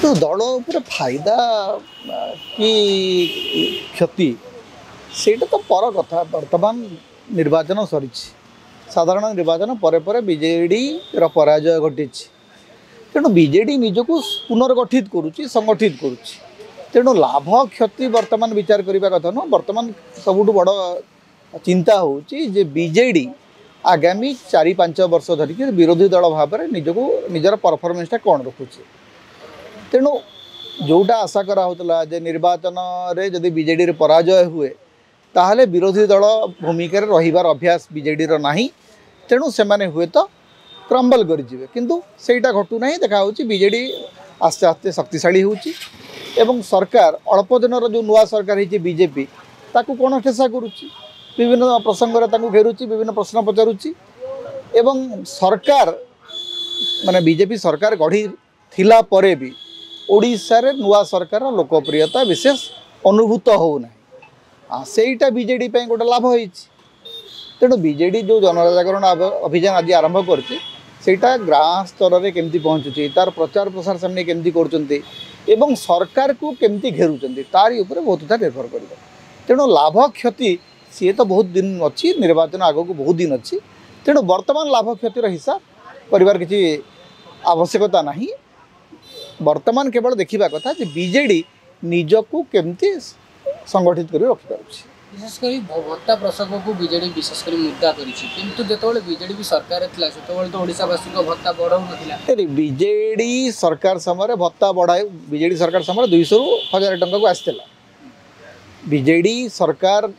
देखो दल उपर फायदा कि क्षति सेटा तो पर कथा वर्तमान निर्वाचन सरी साधारण निर्वाचन पर बीजेडी पराजय घटी तेणु बीजेडी निजक पुनर्गठित करुच्ची संगठित करुच्ची तेणु लाभ क्षति वर्तमान विचार करने कथा नुह वर्तमान सबुठ बड़ चिंता होची जे बीजेडी आगामी 4-5 वर्ष धरिक विरोधी दल भाव में निजक निजर परफॉर्मेंसटा कौन रखुच्छे तेणु जोटा आशा कराला जे निर्वाचन रे जदि बीजेडी पराजय हुए ताहले विरोधी दल भूमिका रहिबार अभ्यास बीजेडी नाही तेणु से माने हुए तो क्रम्बल करें किंतु सेटा घटू ना देखा बीजेडी आस्ते आस्ते शक्तिशाली होची एवं सरकार अल्प दिन जो नुआ सरकार है बीजेपी ताकू कौन ठेसा करुच्ची विभिन्न प्रसंग घेरुच्ची विभिन्न प्रश्न पचारुच्ची एवं सरकार माने बीजेपी सरकार गढ़ी थिला परे भी ओडिशा रे नुआ सरकार लोकप्रियता विशेष अनुभूत होना सेटा बीजेडी गोटे लाभ हो तेणु बीजेडी जो जनजागरण अभियान आज आरंभ करटा ग्राम स्तर में केमती पहुँचुची तार प्रचार प्रसार सामने केमती कर सरकार को केमती घेरुचंती तारी ऊपर बहुत निर्भर कर तेणु लाभ क्षति सी तो बहुत दिन अच्छी निर्वाचन आग को बहुत दिन अच्छी तेणु वर्तमान लाभ क्षतिर हिसाब कर किसी आवश्यकता नहीं वर्तमान केवल देखा कथा जे बीजेडी निजक केमती संगठित कर रखिपार विशेषकर भत्ता प्रसंग को बीजेडी विशेषकर मुद्दा करते बीजेडी भी सरकार तो ओडिशावासी को भत्ता बढ़ाऊ ना बीजेडी सरकार समय भत्ता बढ़ाए बीजेडी सरकार समय 200 ରୁ 1000 टंका को आसला बीजेडी सरकार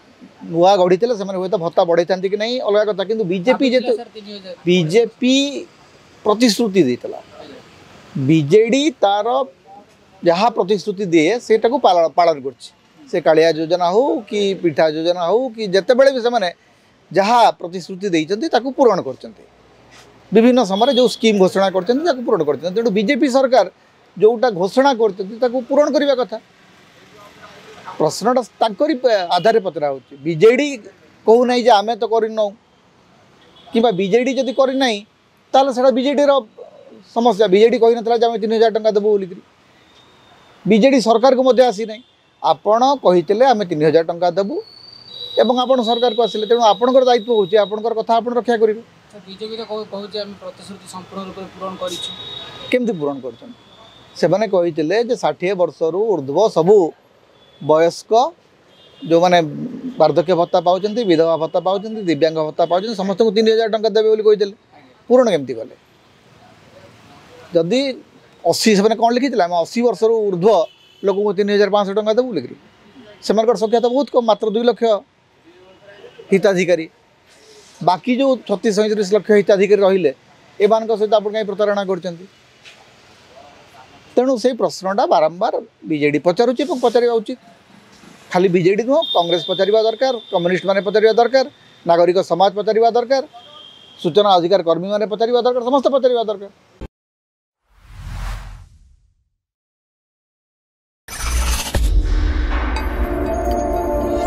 नुआ गढ़ी से हुए तो भत्ता बढ़ाई था कि नहीं अलग कथा कि बीजेपी प्रतिश्रुति देता बीजेडी तार जहाँ प्रतिश्रुति दिए सेटा को पालन कर कालिया योजना हो कि पिठा योजना हो कि जिते बड़े भी से जहाँ प्रतिश्रुति देते पूरण कर विभिन्न समय जो स्कीम घोषणा कर पूरण कर तेणु बीजेपी सरकार जोटा घोषणा कर पूरण करने कथा प्रश्नटा आधार पचरा हो बीजेडी कहूना जे आम तो करना कि बीजेडी जदि करना ताल से बीजेडी समस्या बीजेडी कही ना आम 3000 टंका देवु बोलिक बीजेडी सरकार को मध्य आसी ना आपण कही आम 3000 टंका देवु एवं आपण सरकार को आसिले तेणु आपणकर दायित्व होची आपणकर कथा आपण रक्षा करिवे बीजेपी तो कहूचे आम प्रतिश्रुति संपूर्ण रूप पूरण करिछु केमती पूरण करछन से माने कहितले जे 60 वर्ष रु ऊर्ध्व सबु वयस्क जो माने वार्धक्य भत्ता पाउचंती विधवा भत्ता पाउचंती दिव्यांग भत्ता पाउचंती समस्त को 3000 टंका देबे बोली कहितले पूरण केमती कले जदि 80 से कौन लिखी 80 वर्ष ऊर्ध्व लोक को 3500 टंका देवु लिखी से संख्या तो बहुत कम मात्र 2 लाख हिताधिकारी बाकी जो 36-37 लाख हिताधिकारी रहिले एमान सहित आप कहीं प्रतारणा कर तेणु से प्रश्नटा बारंबार बीजेडी पचारुची पचार उचित खाली बीजेडी नुह कांग्रेस पचार दरकार कम्युनिस्ट मैंने पचार दरकार नागरिक समाज पचार दरकार सूचना अधिकार कर्मी मैंने पचार दरकार समस्त पचार दरकार।